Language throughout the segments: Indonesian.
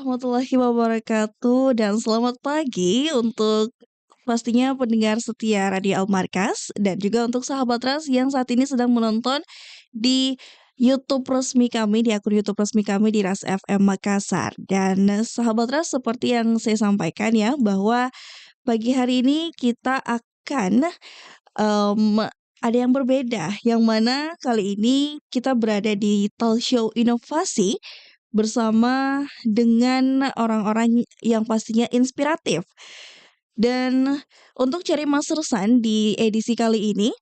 warahmatullahi wabarakatuh dan selamat pagi untuk pastinya pendengar setia Radio Al Markas dan juga untuk sahabat Ras yang saat ini sedang menonton di YouTube resmi kami, di akun YouTube resmi kami di Ras FM Makassar. Dan sahabat Ras seperti yang saya sampaikan ya bahwa pagi hari ini kita akan em, ada yang berbeda, yang mana kali ini kita berada di talk show inovasi bersama dengan orang-orang yang pastinya inspiratif. Dan untuk cari mastersan di edisi kali ini,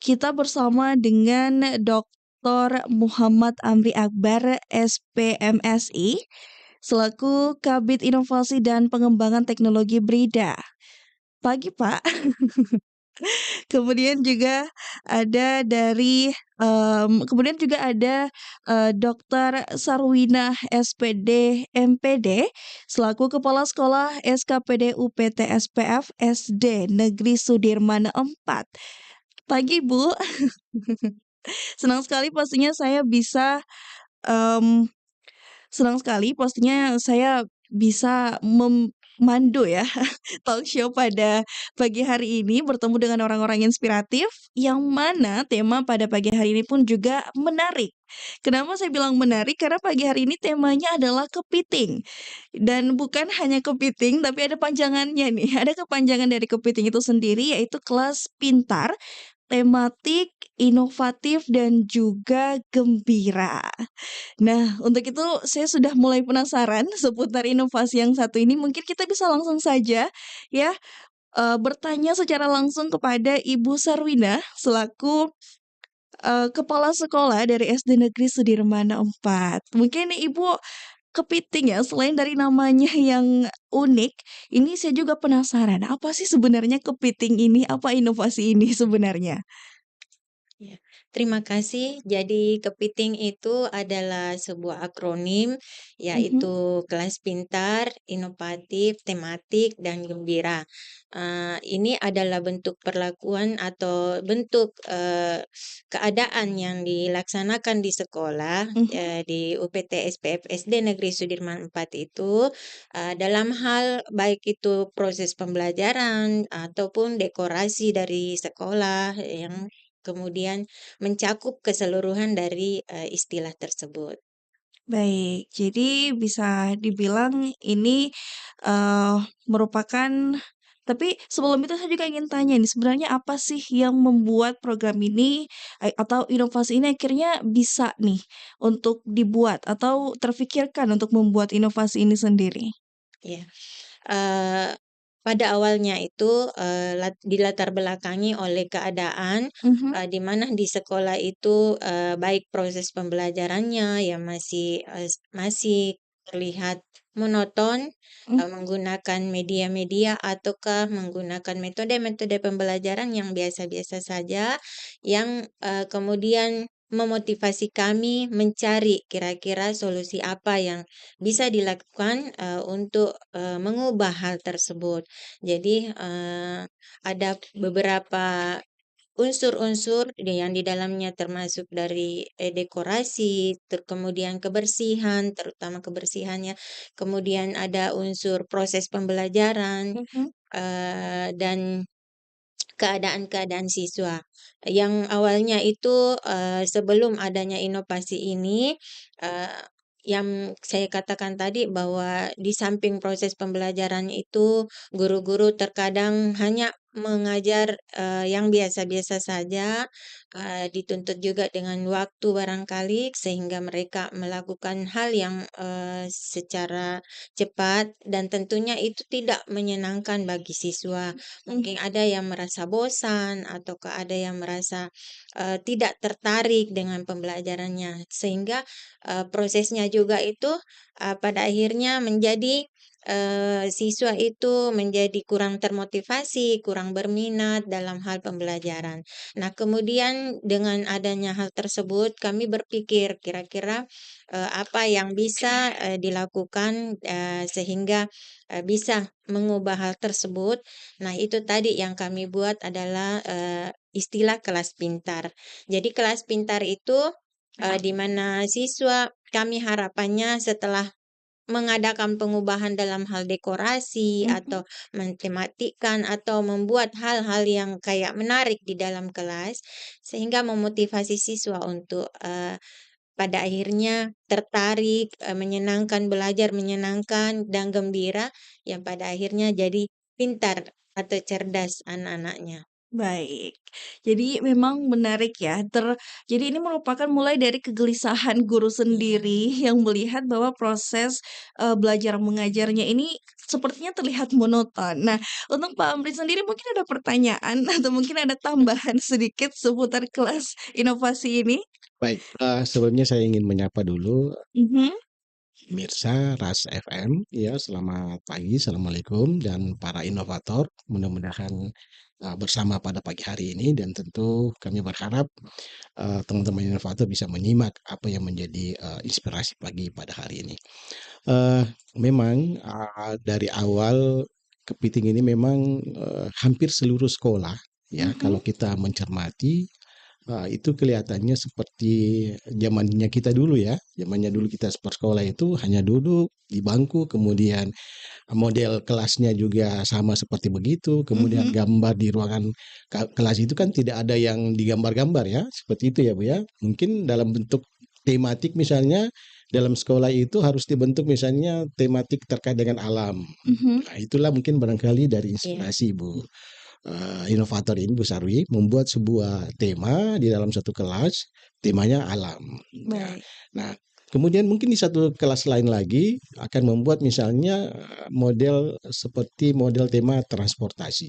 kita bersama dengan Dr. Muhammad Amri Akbar, SPMSI, selaku Kabid Inovasi dan Pengembangan Teknologi Brida. Pagi, Pak. Kemudian juga ada dari kemudian juga ada Dr. Sarwina SPD MPD selaku Kepala Sekolah SKPD UPT SPF SD Negeri Sudirman 4. Pagi, Bu. Senang sekali pastinya saya bisa em, senang sekali pastinya saya bisa memandu ya talk show pada pagi hari ini bertemu dengan orang-orang inspiratif yang mana tema pada pagi hari ini pun juga menarik. Kenapa saya bilang menarik? Karena pagi hari ini temanya adalah kepiting. Dan bukan hanya kepiting, tapi ada panjangannya nih. Ada kepanjangan dari kepiting itu sendiri yaitu kelas pintar, tematik, inovatif, dan juga gembira. Nah, untuk itu saya sudah mulai penasaran seputar inovasi yang satu ini. Mungkin kita bisa langsung saja ya bertanya secara langsung kepada Ibu Sarwina selaku kepala sekolah dari SD Negeri Sudirman 4. Mungkin Ibu kepiting ya, selain dari namanya yang unik, ini saya juga penasaran, apa sih sebenarnya kepiting ini? Apa inovasi ini sebenarnya? Ya, terima kasih. Jadi kepiting itu adalah sebuah akronim, Mhm. yaitu kelas pintar, inovatif, tematik, dan gembira. Ini adalah bentuk perlakuan atau bentuk keadaan yang dilaksanakan di sekolah Mhm. di UPT SPF SD Negeri Sudirman 4 itu dalam hal baik itu proses pembelajaran ataupun dekorasi dari sekolah yang kemudian mencakup keseluruhan dari, istilah tersebut. Baik, jadi bisa dibilang ini, eee, merupakan tapi sebelum itu saya juga ingin tanya nih, sebenarnya apa sih yang membuat program ini, atau inovasi ini akhirnya bisa nih untuk dibuat atau terfikirkan untuk membuat inovasi ini sendiri? Ya, eee, pada awalnya itu, dilatar belakangi oleh keadaan, Mhm. di mana di sekolah itu, baik proses pembelajarannya yang masih terlihat monoton, Mhm. menggunakan media-media ataukah menggunakan metode-metode pembelajaran yang biasa-biasa saja, yang, kemudian memotivasi kami mencari kira-kira solusi apa yang bisa dilakukan, untuk, mengubah hal tersebut. Jadi, ada beberapa unsur-unsur yang di dalamnya termasuk dari, dekorasi, kemudian kebersihan, terutama kebersihannya, kemudian ada unsur proses pembelajaran, Mhm. dan keadaan-keadaan siswa. Yang awalnya itu, sebelum adanya inovasi ini, eee, yang saya katakan tadi bahwa di samping proses pembelajaran itu, guru-guru terkadang hanya mengajar, yang biasa-biasa saja, dituntut juga dengan waktu barangkali sehingga mereka melakukan hal yang, secara cepat dan tentunya itu tidak menyenangkan bagi siswa. Mhm. Mungkin ada yang merasa bosan ataukah ada yang merasa, tidak tertarik dengan pembelajarannya. Sehingga, prosesnya juga itu, pada akhirnya menjadi, siswa itu menjadi kurang termotivasi, kurang berminat dalam hal pembelajaran. Nah, kemudian dengan adanya hal tersebut kami berpikir kira-kira, apa yang bisa, dilakukan, sehingga, bisa mengubah hal tersebut. Nah, itu tadi yang kami buat adalah, istilah kelas pintar. Jadi kelas pintar itu, di mana siswa kami harapannya setelah mengadakan pengubahan dalam hal dekorasi Mhm. atau mentematikkan atau membuat hal-hal yang kayak menarik di dalam kelas, sehingga memotivasi siswa untuk, pada akhirnya tertarik, menyenangkan, belajar menyenangkan dan gembira, yang pada akhirnya jadi pintar atau cerdas anak-anaknya. Baik. Jadi memang menarik ya, jadi ini merupakan mulai dari kegelisahan guru Iya. sendiri yang melihat bahwa proses, belajar mengajarnya ini sepertinya terlihat monoton. Nah, untuk Pak Amri sendiri mungkin ada pertanyaan atau mungkin ada tambahan sedikit seputar kelas inovasi ini? Baik, sebelumnya saya ingin menyapa dulu Mhm. pemirsa Ras FM, ya, selamat pagi, assalamualaikum, dan para inovator. Mudah-mudahan bersama pada pagi hari ini, dan tentu kami berharap teman-teman inovator bisa menyimak apa yang menjadi inspirasi pagi pada hari ini. Eh, Memang dari awal kepiting ini memang hampir seluruh sekolah, ya, Mhm. kalau kita mencermati itu kelihatannya seperti zamannya kita dulu ya, zamannya dulu kita sekolah itu hanya duduk di bangku, kemudian model kelasnya juga sama seperti begitu, kemudian Mhm. gambar di ruangan kelas itu kan tidak ada yang digambar-gambar ya, seperti itu ya Bu ya. Mungkin dalam bentuk tematik misalnya, dalam sekolah itu harus dibentuk misalnya tematik terkait dengan alam. Mhm. Nah, itulah mungkin barangkali dari Iya. inspirasi Bu inovator ini Bu Sarwi membuat sebuah tema di dalam satu kelas, temanya alam. Ya. Baik. Nah, kemudian mungkin di satu kelas lain lagi akan membuat misalnya model seperti model tema transportasi.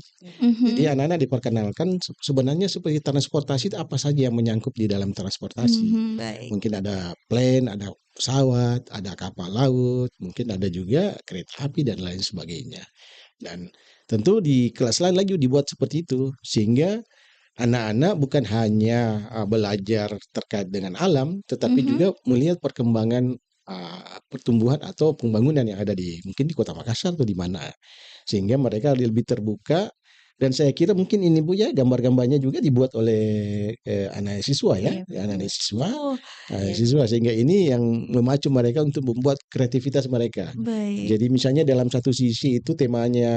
Jadi Mhm. anak-anak diperkenalkan sebenarnya seperti transportasi itu apa saja yang menyangkut di dalam transportasi. Mhm. Baik. Mungkin ada plane, ada pesawat, ada kapal laut, mungkin ada juga kereta api dan lain sebagainya. Dan tentu di kelas lain lagi dibuat seperti itu, sehingga anak-anak bukan hanya belajar terkait dengan alam, tetapi Mhm. juga melihat perkembangan pertumbuhan atau pembangunan yang ada di mungkin di Kota Makassar atau di mana. Sehingga mereka lebih terbuka, dan saya kira mungkin ini Bu ya, gambar-gambarnya juga dibuat oleh anak siswa ya, Iya, anak betul. siswa Oh, Iya. siswa, sehingga ini yang memacu mereka untuk membuat kreativitas mereka. baik. Jadi misalnya dalam satu sisi itu temanya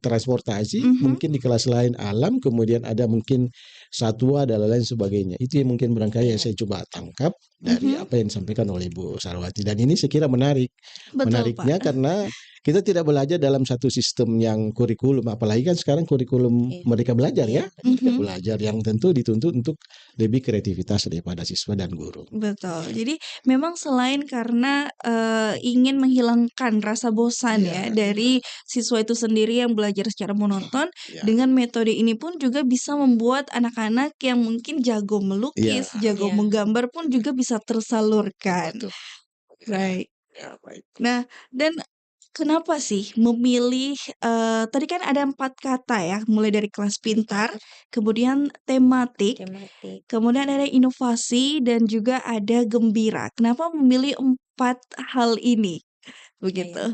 transportasi, Mhm. mungkin di kelas lain alam, kemudian ada mungkin satwa dan lain sebagainya. Itu yang mungkin barangkali yang Iya. saya coba tangkap dari Mhm. apa yang disampaikan oleh Bu Sarwati. Dan ini saya kira menarik. Betul, Pak. Menariknya karena kita tidak belajar dalam satu sistem yang kurikulum, apalagi kan sekarang kurikulum Iya. mereka belajar Iya, ya, mereka betul. Mhm. belajar yang tentu dituntut untuk lebih kreativitas daripada siswa dan guru. Betul. Jadi memang selain karena, ingin menghilangkan rasa bosan ya Iya, dari siswa itu sendiri yang belajar secara monoton, iya, dengan metode ini pun juga bisa membuat anak-anak yang mungkin jago iya, melukis, jago Iya. menggambar pun juga bisa tersalurkan. betul. Ya, Baik. ya, baik. Nah, dan kenapa sih memilih, tadi kan ada 4 kata ya, mulai dari kelas pintar, kemudian tematik, Tematik. kemudian ada inovasi dan juga ada gembira. Kenapa memilih 4 hal ini? Iya. Begitu.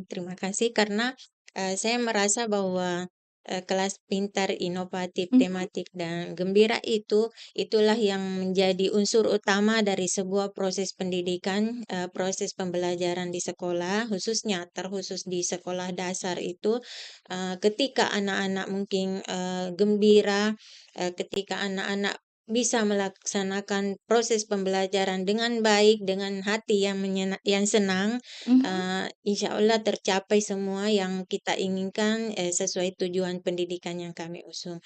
Terima kasih karena, saya merasa bahwa, kelas pintar, inovatif, Mhm. tematik, dan gembira itulah yang menjadi unsur utama dari sebuah proses pendidikan, proses pembelajaran di sekolah, terkhusus di sekolah dasar itu, ketika anak-anak mungkin, gembira, ketika anak-anak bisa melaksanakan proses pembelajaran dengan baik, dengan hati yang senang, Mhm. Insya Allah tercapai semua yang kita inginkan, sesuai tujuan pendidikan yang kami usung.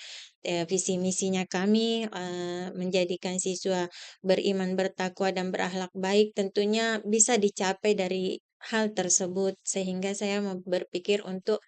Visi misinya kami, menjadikan siswa beriman, bertakwa, dan berakhlak baik tentunya bisa dicapai dari hal tersebut. Sehingga saya berpikir untuk,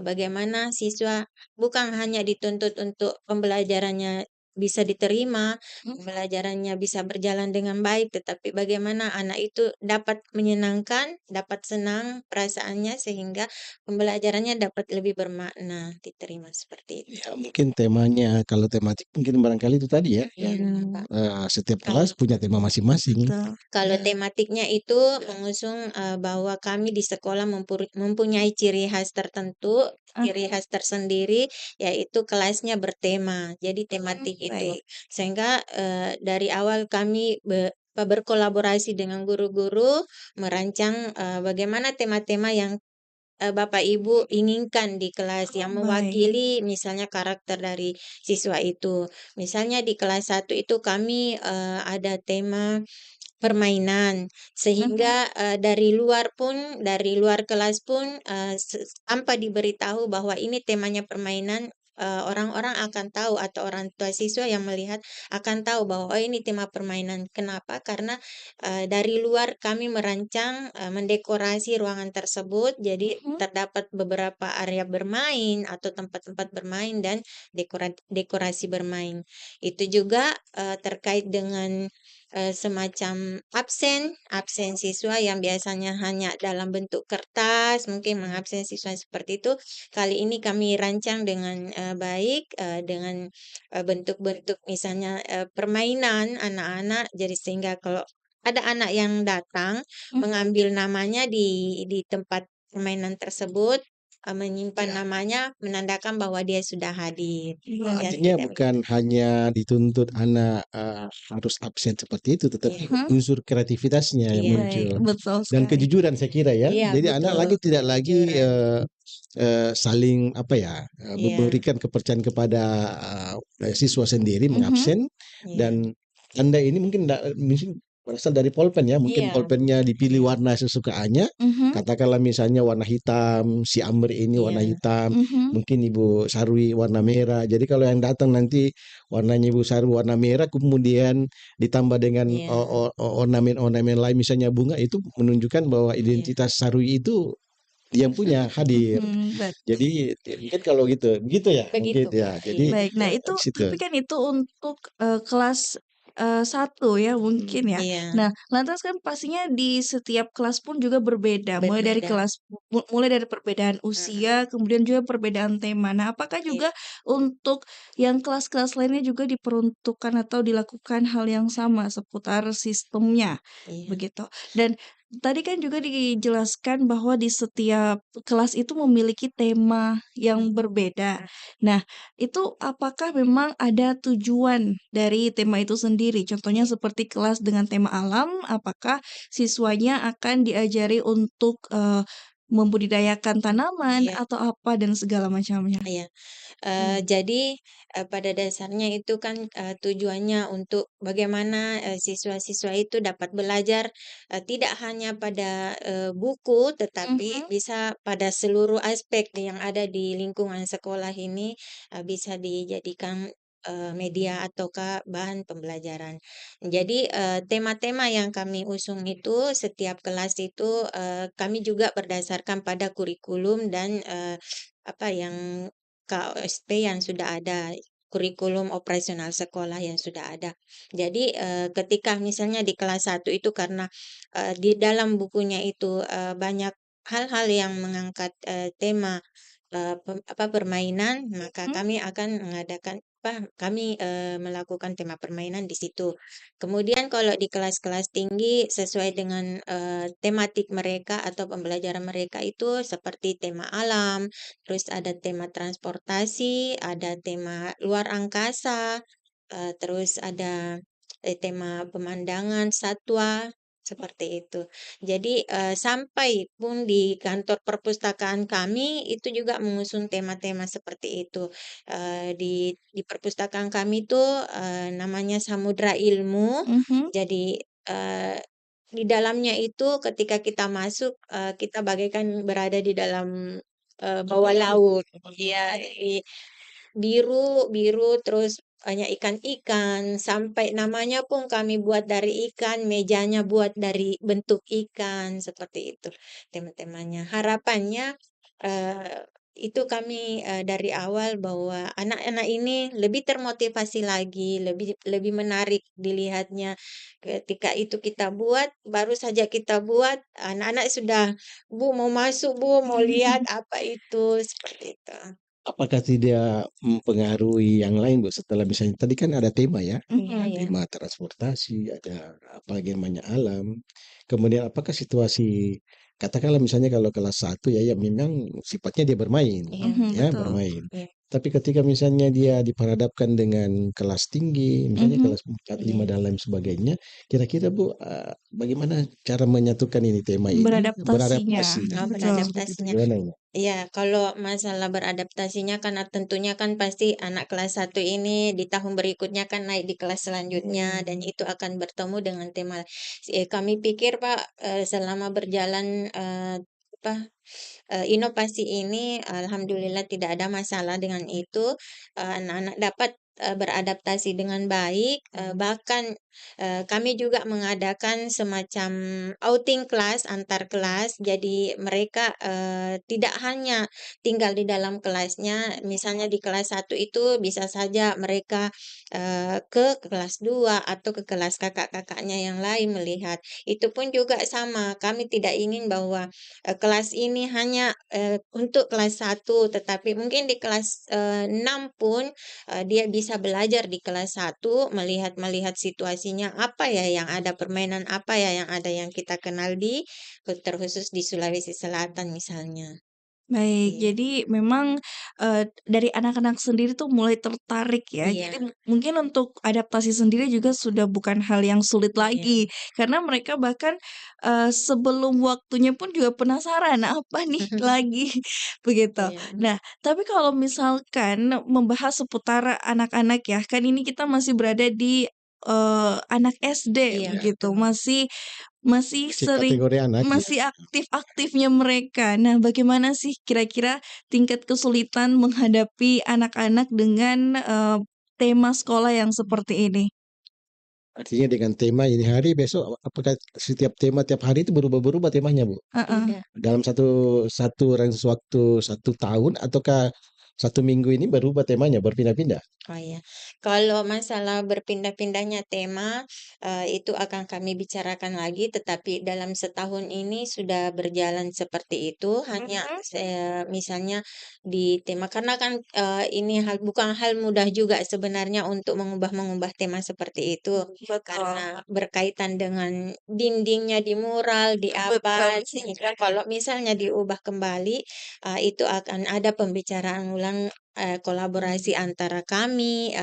bagaimana siswa bukan hanya dituntut untuk pembelajarannya bisa diterima, Mhm. pembelajarannya bisa berjalan dengan baik, tetapi bagaimana anak itu dapat menyenangkan, dapat senang perasaannya sehingga pembelajarannya dapat lebih bermakna, diterima seperti itu. Ya, mungkin temanya kalau tematik mungkin barangkali itu tadi ya, Iya, yang Kak. setiap kelas Kalau punya tema masing-masing. Betul. kalau Ya, tematiknya itu mengusung, bahwa kami di sekolah mempunyai ciri khas tertentu, Ah, ciri khas tersendiri, yaitu kelasnya bertema. Jadi tematik itu. baik. Sehingga, dari awal kami berkolaborasi dengan guru-guru merancang bagaimana tema-tema yang Bapak Ibu inginkan di kelas yang Baik. mewakili misalnya karakter dari siswa itu. Misalnya di kelas 1 itu kami ada tema permainan, Mhm. sehingga dari luar kelas pun tanpa diberitahu bahwa ini temanya permainan, orang-orang akan tahu atau orang tua siswa yang melihat akan tahu bahwa, oh ini tema permainan. Kenapa? Karena dari luar kami merancang, mendekorasi ruangan tersebut, jadi Mhm. terdapat beberapa area bermain atau tempat-tempat bermain dan dekorasi bermain. Itu juga terkait dengan semacam absen siswa yang biasanya hanya dalam bentuk kertas, mungkin mengabsen siswa seperti itu. Kali ini kami rancang dengan baik dengan bentuk-bentuk misalnya permainan anak-anak, jadi sehingga kalau ada anak yang datang Mhm. mengambil namanya di tempat permainan tersebut, menyimpan namanya, menandakan bahwa dia sudah hadir. Iya. Ya, Artinya tidak bukan begitu. hanya dituntut anak harus absen seperti itu, tetapi Iya, Mhm. unsur kreativitasnya yang iya, Baik, muncul betul dan sekali. kejujuran saya kira ya. iya, Jadi anak betul, lagi tidak lagi kejujuran. saling apa ya, Iya, memberikan kepercayaan kepada siswa sendiri Mhm. mengabsen iya, dan Anda ini mungkin mungkin berasal dari pulpen ya, mungkin iya, pulpennya dipilih iya, warna sesukaannya. Mhm. Katakanlah misalnya warna hitam, si Amr ini warna iya, hitam, Mhm. mungkin Ibu Sarwi warna merah. Jadi kalau yang datang nanti warnanya Ibu Sarwi warna merah, kemudian ditambah dengan iya, ornamen-ornamen lain misalnya bunga, itu menunjukkan bahwa iya, identitas Sarwi itu yang punya hadir. Mhm. Jadi mungkin kalau gitu, begitu ya mungkin begitu, ya. Kak, iya, Jadi Baik, nah itu di situ. tapi kan itu untuk, kelas, 1 ya mungkin ya. iya, Nah, lantas kan pastinya di setiap kelas pun juga berbeda, berbeda, mulai dari perbedaan mhm, usia, kemudian juga perbedaan tema. Nah, apakah iya, juga untuk yang kelas-kelas lainnya juga diperuntukkan atau dilakukan hal yang sama seputar sistemnya, iya, begitu? Dan tadi kan juga dijelaskan bahwa di setiap kelas itu memiliki tema yang mhm, berbeda. Nah, itu apakah memang ada tujuan dari tema itu sendiri? Contohnya iya, seperti kelas dengan tema alam, apakah siswanya akan diajari untuk, membudidayakan tanaman iya, atau apa dan segala macamnya? iya. Jadi, pada dasarnya itu kan, tujuannya untuk bagaimana, siswa-siswa itu dapat belajar, tidak hanya pada, buku, tetapi Mhm. bisa pada seluruh aspek yang ada di lingkungan sekolah ini, bisa dijadikan, media ataukah bahan pembelajaran. Jadi, tema-tema yang kami usung itu, setiap kelas itu, kami juga berdasarkan pada kurikulum dan, apa yang KOSP yang sudah ada, kurikulum operasional sekolah yang sudah ada. Jadi, ketika misalnya di kelas 1 itu karena, di dalam bukunya itu, banyak hal-hal yang mengangkat, tema, permainan, maka Mhm. kami akan mengadakan melakukan tema permainan di situ. Kemudian kalau di kelas-kelas tinggi sesuai dengan, tematik mereka atau pembelajaran mereka itu seperti tema alam, terus ada tema transportasi, ada tema luar angkasa, terus ada, tema pemandangan satwa, seperti itu. Jadi, sampai pun di kantor perpustakaan kami itu juga mengusung tema-tema seperti itu. Di perpustakaan kami itu, namanya Samudra Ilmu. Mhm. Jadi, di dalamnya itu ketika kita masuk, kita bagaikan berada di dalam bawah laut, iya, biru biru terus banyak ikan-ikan, sampai namanya pun kami buat dari ikan, mejanya buat dari bentuk ikan, seperti itu tema-temanya. Harapannya, itu kami, dari awal bahwa anak-anak ini lebih termotivasi lagi, lebih lebih menarik dilihatnya. Ketika itu kita buat, baru saja kita buat, anak-anak sudah, "Bu, mau masuk Bu, mau lihat apa itu," seperti itu. Apakah tidak mempengaruhi yang lain, Bu? Setelah misalnya tadi kan ada tema ya, Iya, Mhm. ya. tema transportasi, ada apalagi yang namanya alam. Kemudian apakah situasi katakanlah misalnya kalau kelas 1 ya, yang memang sifatnya dia bermain, Iya, Mhm. ya Betul. bermain. iya, Tapi ketika misalnya dia diperhadapkan dengan kelas tinggi, misalnya Mhm. kelas 4, 5 Iya. dan lain sebagainya, kira-kira Bu, bagaimana cara menyatukan ini tema ini Beradaptasinya, beradaptasi Oh, betul. seperti itu beradaptasinya. gimana ini? Iya, kalau masalah beradaptasinya karena tentunya kan pasti anak kelas 1 ini di tahun berikutnya kan naik di kelas selanjutnya dan itu akan bertemu dengan tema. Kami pikir Pak, selama berjalan apa inovasi ini alhamdulillah tidak ada masalah dengan itu. Anak-anak dapat beradaptasi dengan baik, bahkan kami juga mengadakan semacam outing kelas antar kelas. Jadi mereka tidak hanya tinggal di dalam kelasnya, misalnya di kelas 1 itu bisa saja mereka ke kelas 2 atau ke kelas kakak-kakaknya yang lain melihat. Itu pun juga sama, kami tidak ingin bahwa kelas ini hanya untuk kelas 1, tetapi mungkin di kelas 6 pun dia bisa belajar di kelas 1 melihat-melihat situasinya apa ya yang ada, permainan apa ya yang ada yang kita kenal terkhusus di Sulawesi Selatan misalnya. Baik, Iya. jadi memang, dari anak-anak sendiri tuh mulai tertarik ya. Iya, Jadi mungkin untuk adaptasi sendiri juga sudah bukan hal yang sulit iya, lagi, karena mereka bahkan, sebelum waktunya pun juga penasaran, apa nih lagi, begitu. iya, Nah, tapi kalau misalkan membahas seputar anak-anak ya, kan ini kita masih berada di, anak SD iya Ya, begitu, betul. masih masih sering kategori anak ya. masih aktif-aktifnya mereka. Nah, bagaimana sih kira-kira tingkat kesulitan menghadapi anak-anak dengan, tema sekolah yang seperti ini? Artinya dengan tema ini hari, besok apakah setiap tema tiap hari itu berubah-berubah temanya, Bu? Heeh. Tidak. Dalam satu satu range waktu 1 tahun ataukah 1 minggu ini berubah temanya, berpindah-pindah? Oh iya, kalau masalah berpindah-pindahnya tema, itu akan kami bicarakan lagi, tetapi dalam setahun ini sudah berjalan seperti itu, hanya Mhm. misalnya di tema karena kan, ini bukan hal mudah juga sebenarnya untuk mengubah-mengubah tema seperti itu, Betul, karena berkaitan dengan dindingnya di mural, di betul. apa, sehingga kalau misalnya diubah kembali, itu akan ada pembicaraan ulang kolaborasi antara kami,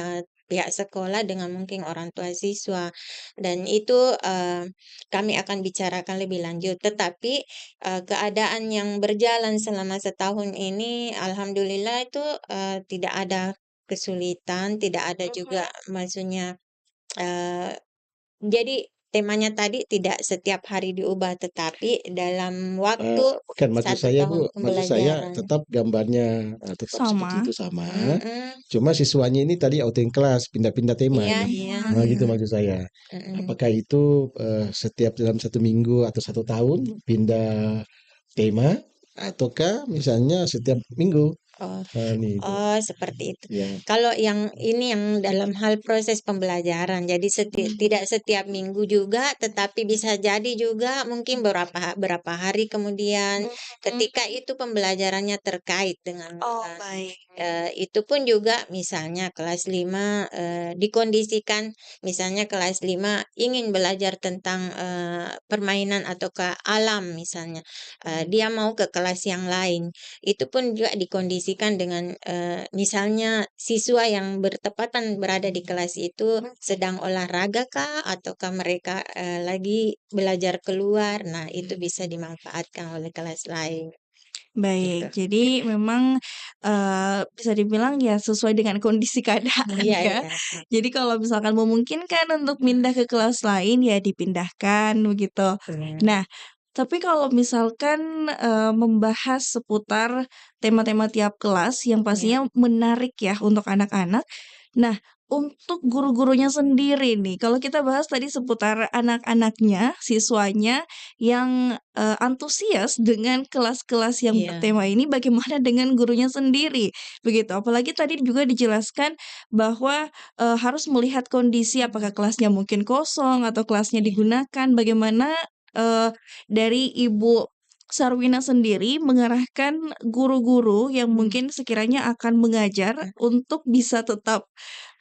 pihak sekolah dengan mungkin orang tua siswa dan itu, kami akan bicarakan lebih lanjut. Tetapi, keadaan yang berjalan selama setahun ini alhamdulillah itu, tidak ada kesulitan, tidak ada juga Mhm. maksudnya, eee, jadi temanya tadi tidak setiap hari diubah, tetapi dalam waktu Bukan, maksud 1 saya tahun Bu, maksud saya pembelajaran. tetap gambarnya, tetap seperti Sama. itu sama, Mhm, cuma siswanya ini tadi outing kelas, pindah-pindah tema iya, gitu. iya, Gitu mhm, maksud saya. mhm. Apakah itu, setiap dalam 1 minggu atau 1 tahun pindah tema, ataukah misalnya setiap minggu? Oh. Ini itu, Oh, seperti itu. ya. Kalau yang ini yang dalam hal proses pembelajaran, jadi tidak setiap minggu juga, tetapi bisa jadi juga mungkin berapa hari kemudian Mhm. ketika itu pembelajarannya terkait dengan Oh, baik. itu pun juga misalnya kelas 5 dikondisikan misalnya kelas 5 ingin belajar tentang permainan atau ke alam misalnya, dia mau ke kelas yang lain. Itu pun juga dikondisikan dengan, misalnya siswa yang bertepatan berada di kelas itu sedang olahraga kah, ataukah mereka, lagi belajar keluar. Nah, itu bisa dimanfaatkan oleh kelas lain, gitu. Baik, jadi memang, bisa dibilang ya sesuai dengan kondisi keadaan Iya, ya. iya, Jadi kalau misalkan memungkinkan untuk pindah ke kelas lain, ya dipindahkan begitu. iya, Nah, tapi kalau misalkan, membahas seputar tema-tema tiap kelas yang iya, pastinya menarik ya untuk anak-anak. Nah, untuk guru-gurunya sendiri nih, kalau kita bahas tadi seputar anak-anaknya, siswanya yang, antusias dengan kelas-kelas yang iya, bertema ini, bagaimana dengan gurunya sendiri? Begitu, apalagi tadi juga dijelaskan bahwa, harus melihat kondisi apakah kelasnya mungkin kosong atau kelasnya iya, digunakan, bagaimana, dari Ibu Sarwina sendiri mengarahkan guru-guru yang mungkin sekiranya akan mengajar mhm, untuk bisa tetap,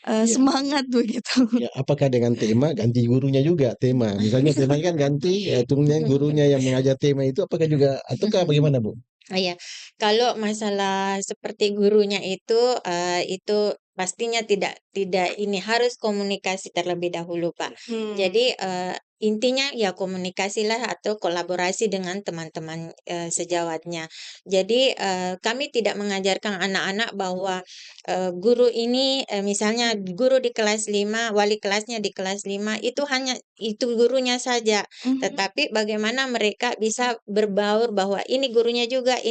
Iya, semangat begitu. ya, apakah dengan tema ganti gurunya juga tema? Misalnya temanya kan ganti, kemudian gurunya yang mengajar tema itu apakah juga ataukah bagaimana, Bu? Iya, kalau masalah seperti gurunya itu pastinya tidak ini, harus komunikasi terlebih dahulu, Pak. Jadi, intinya ya komunikasilah atau kolaborasi dengan teman-teman, sejawatnya. Jadi, kami tidak mengajarkan anak-anak bahwa, guru ini, misalnya guru di kelas 5, wali kelasnya di kelas 5, itu hanya itu gurunya saja. Tetapi bagaimana mereka bisa berbaur bahwa ini gurunya juga,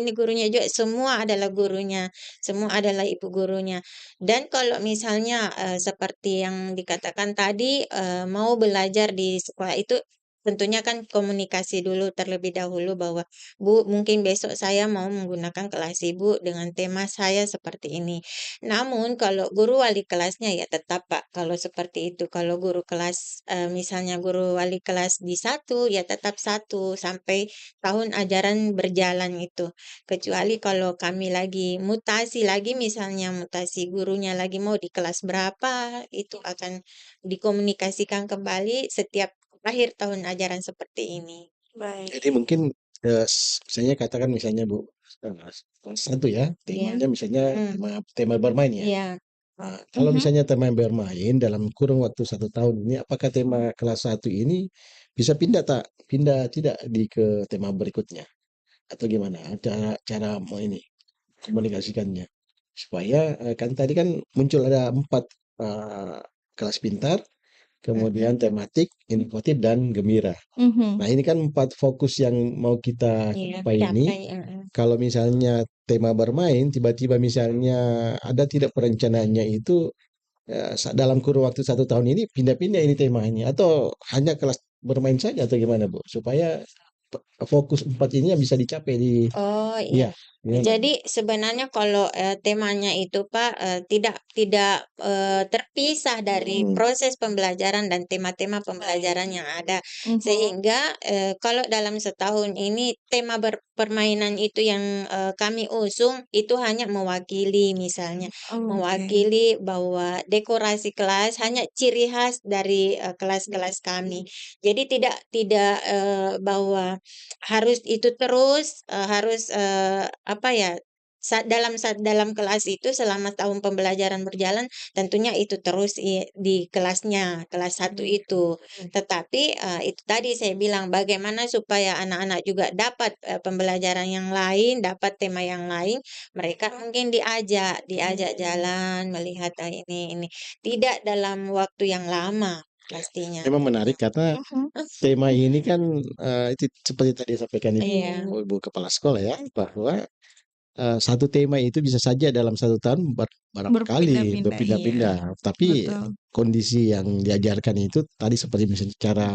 semua adalah gurunya, semua adalah ibu gurunya. Dan kalau misalnya, seperti yang dikatakan tadi, mau belajar di sekolah itu tentunya kan komunikasi dulu terlebih dahulu bahwa, "Bu, mungkin besok saya mau menggunakan kelas Ibu dengan tema saya seperti ini." Namun kalau guru wali kelasnya ya tetap, Pak, kalau seperti itu. Kalau guru kelas, misalnya guru wali kelas di satu, ya tetap satu sampai tahun ajaran berjalan itu. Kecuali kalau kami lagi mutasi lagi, misalnya mutasi gurunya lagi mau di kelas berapa, itu akan dikomunikasikan kembali setiap akhir tahun ajaran seperti ini. Baik. Jadi mungkin, misalnya katakan misalnya Bu, kelas 1 ya, Iya, temanya misalnya mhm, tema tema bermain ya. iya. Nah, kalau misalnya tema bermain dalam kurun waktu 1 tahun ini, apakah tema kelas 1 ini bisa pindah tidak ke tema berikutnya? Atau gimana? Cara cara mau ini, komunikasikannya? Supaya, kan tadi kan muncul ada 4 kelas pintar, Mhm, kemudian tematik, inovatif, dan gembira. Mhm. Nah, ini kan 4 fokus yang mau kita iya, capai ini. capai, heeh. Kalau misalnya tema bermain, tiba-tiba misalnya ada tidak perencanaannya itu, dalam kurun waktu 1 tahun ini pindah-pindah ini temanya, atau hanya kelas bermain saja atau gimana, Bu? Supaya fokus 4 ini yang bisa dicapai di Oh, iya. iya, gimana, Bu? Jadi sebenarnya kalau, temanya itu, Pak, tidak, terpisah dari Hmm, proses pembelajaran dan tema-tema pembelajaran yang ada. Mhm. Sehingga, kalau dalam setahun ini tema permainan itu yang, kami usung itu hanya mewakili misalnya, Oke. mewakili bahwa dekorasi kelas hanya ciri khas dari, kelas-kelas kami. Jadi tidak, bahwa harus itu terus, harus, apa ya, dalam kelas itu selama tahun pembelajaran berjalan, tentunya itu terus di kelasnya, kelas satu itu. Tetapi, itu tadi saya bilang bagaimana supaya anak-anak juga dapat, pembelajaran yang lain, dapat tema yang lain, mereka mungkin diajak diajak jalan, melihat, ini. Tidak dalam waktu yang lama ya. pastinya. Memang menarik karena Mhm. tema ini kan, itu seperti tadi disampaikan Iya, Ibu Kepala Sekolah ya, bahwa, satu tema itu bisa saja dalam 1 tahun berapa kali Berpindah-pindah, iya. berpindah-pindah, tapi Betul. kondisi yang diajarkan itu tadi seperti misalnya cara,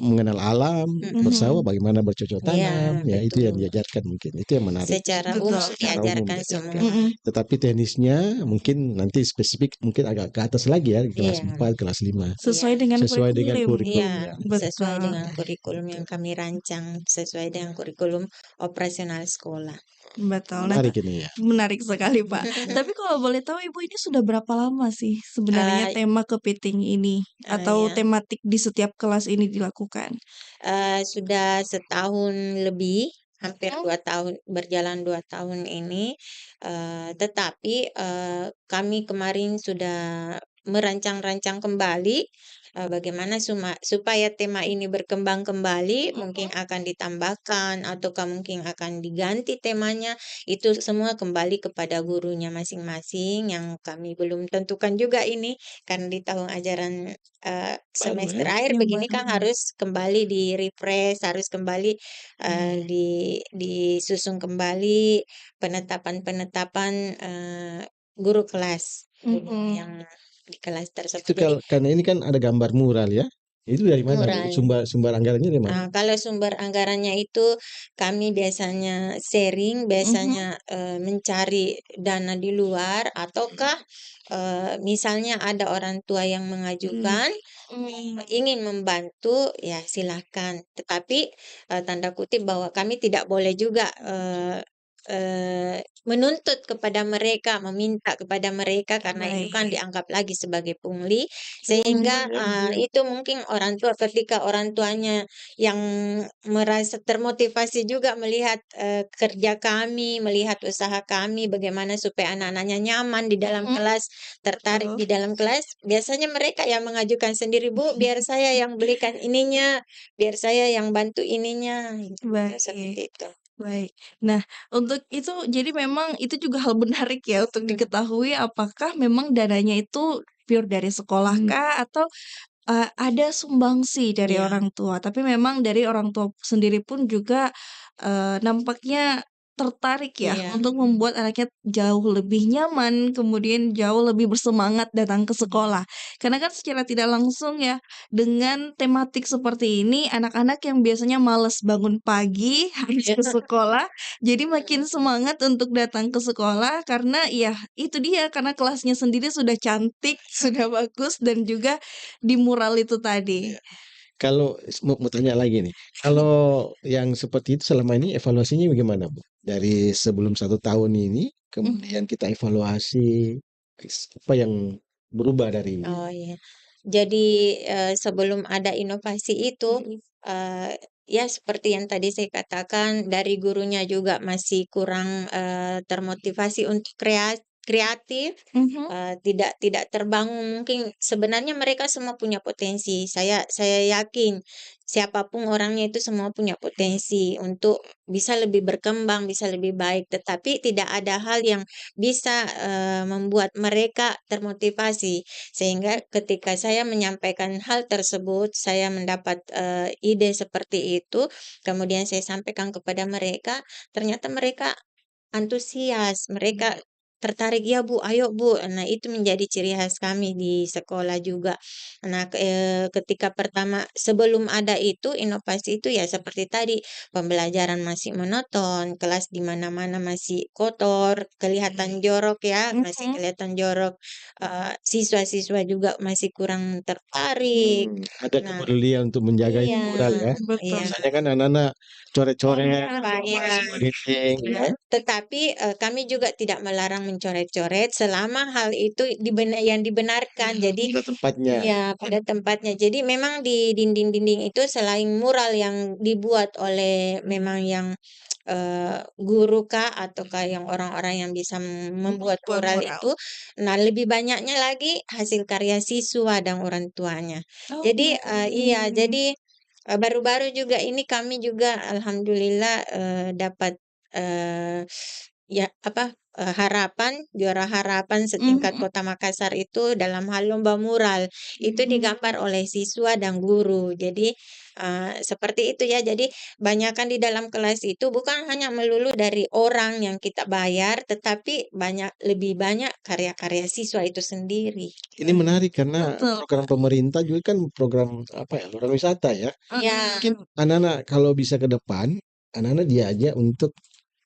mengenal alam mhm. bersama, Mhm. bagaimana bercocok Iya, tanam, ya itu yang betul. diajarkan mungkin, itu yang menarik Secara Betul. umum secara umum diajarkan diajarkan. semua. Mhm. Tetapi teknisnya mungkin nanti spesifik mungkin agak ke atas lagi ya, di kelas Iya, 4, kelas 5, iya, Sesuai dengan sesuai dengan kurikulum. kurikulum iya, ya. sesuai Betul. dengan kurikulum yang kami rancang, sesuai dengan kurikulum operasional sekolah. Betul. Nah, Menarik ini ya. menarik sekali, Pak. Tapi kalau boleh tahu Ibu ini sudah berapa lama sih sebenarnya Eee, tema kepiting ini atau ya, tematik di setiap kelas ini dilakukan? sudah setahun lebih, hampir Mhm. 2 tahun, berjalan 2 tahun ini, tetapi, kami kemarin sudah merancang-rancang kembali, bagaimana supaya tema ini berkembang kembali, mungkin Mhm. akan ditambahkan ataukah mungkin akan diganti temanya, itu semua kembali kepada gurunya masing-masing yang kami belum tentukan juga ini, karena di tahun ajaran Baru semester ya. akhir Yang begini baru. kan harus kembali di-refresh, harus kembali, disusun kembali penetapan-penetapan, guru kelas, guru Mhm. yang di kelas tersebut. Itu Jadi karena ini kan ada gambar mural ya. Itu dari mana, Bu? mural. Sumber sumber anggarannya dari mana? Kalau sumber anggarannya itu kami biasanya sharing, Mhm. biasanya, mencari dana di luar ataukah, misalnya ada orang tua yang mengajukan, ingin membantu, ya silahkan. Tetapi, tanda kutip bahwa kami tidak boleh juga, menuntut kepada mereka, meminta kepada mereka karena itu kan Baik. dianggap lagi sebagai pungli, Mhm. sehingga, itu mungkin orang tua ketika orang tuanya yang merasa termotivasi juga melihat, kerja kami, melihat usaha kami, bagaimana supaya anak-anaknya nyaman di dalam Mhm. kelas, tertarik Betul. di dalam kelas, biasanya mereka yang mengajukan sendiri, "Bu, biar saya yang belikan ininya, biar saya yang bantu ininya," gitu, Baik. seperti itu. Baik. Nah, untuk itu jadi memang itu juga hal menarik ya untuk Mhm. diketahui apakah memang dananya itu pure dari sekolah kah atau, ada sumbangsi dari Iya, orang tua? Tapi memang dari orang tua sendiri pun juga, nampaknya tertarik ya iya, untuk membuat anaknya jauh lebih nyaman, kemudian jauh lebih bersemangat datang ke sekolah. Karena kan secara tidak langsung ya, dengan tematik seperti ini, anak-anak yang biasanya males bangun pagi, harus iya, ke sekolah, jadi makin mhm, semangat untuk datang ke sekolah karena ya itu dia, karena kelasnya sendiri sudah cantik, sudah bagus, dan juga di mural itu tadi. Iya. Kalau mau tanya lagi nih, kalau yang seperti itu selama ini evaluasinya bagaimana, Bu? Dari sebelum 1 tahun ini, Mhm. kemudian kita evaluasi, apa yang berubah dari oh iya. Jadi, sebelum ada inovasi itu, ya seperti yang tadi saya katakan dari gurunya juga masih kurang, termotivasi untuk kreatif, Mhm. tidak tidak terbangun mungkin sebenarnya mereka semua punya potensi, saya yakin siapapun orangnya itu semua punya potensi untuk bisa lebih berkembang, bisa lebih baik, tetapi tidak ada hal yang bisa, membuat mereka termotivasi. Sehingga ketika saya menyampaikan hal tersebut, saya mendapat, ide seperti itu, kemudian saya sampaikan kepada mereka, ternyata mereka antusias, mereka tertarik, "Ya Bu, ayo Bu." Nah, itu menjadi ciri khas kami di sekolah juga. Nah, ketika pertama sebelum ada itu, inovasi itu ya seperti tadi, pembelajaran masih monoton, kelas di mana-mana masih kotor, kelihatan jorok ya, masih Mhm. kelihatan jorok, siswa-siswa juga masih kurang tertarik. ada Nah kepedulian untuk menjaga iya, itu mural ya? Betul. iya. Biasanya kan anak-anak coret-coret, Apa ya, semua dinding iya, ya. tetapi, kami juga tidak melarang mencoret-coret selama hal itu yang dibenarkan. Jadi Pada tempatnya. iya, pada tempatnya. Jadi memang di dinding-dinding itu selain mural yang dibuat oleh memang yang, guru kah ataukah yang orang-orang yang bisa membuat Buat mural mural. itu, nah lebih banyaknya lagi hasil karya siswa dan orang tuanya. Oh, Jadi, iya, baik. jadi baru-baru juga ini kami juga alhamdulillah, dapat, ya apa, juara harapan setingkat Mhm. Kota Makassar itu dalam hal lomba mural. Itu digambar oleh siswa dan guru. Jadi, seperti itu ya. Jadi banyakan di dalam kelas itu bukan hanya melulu dari orang yang kita bayar, tetapi lebih banyak karya-karya siswa itu sendiri. Ini menarik karena Betul, program Kak. pemerintah juga kan program apa ya, program wisata ya. Ya, Mungkin Mhm. anak-anak kalau bisa ke depan, anak-anak diajak untuk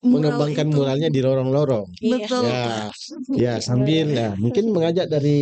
Mural mengembangkan itu. muralnya di lorong-lorong. iya, Betul, Kak. Ya, ya sambil betul. ya mungkin mengajak dari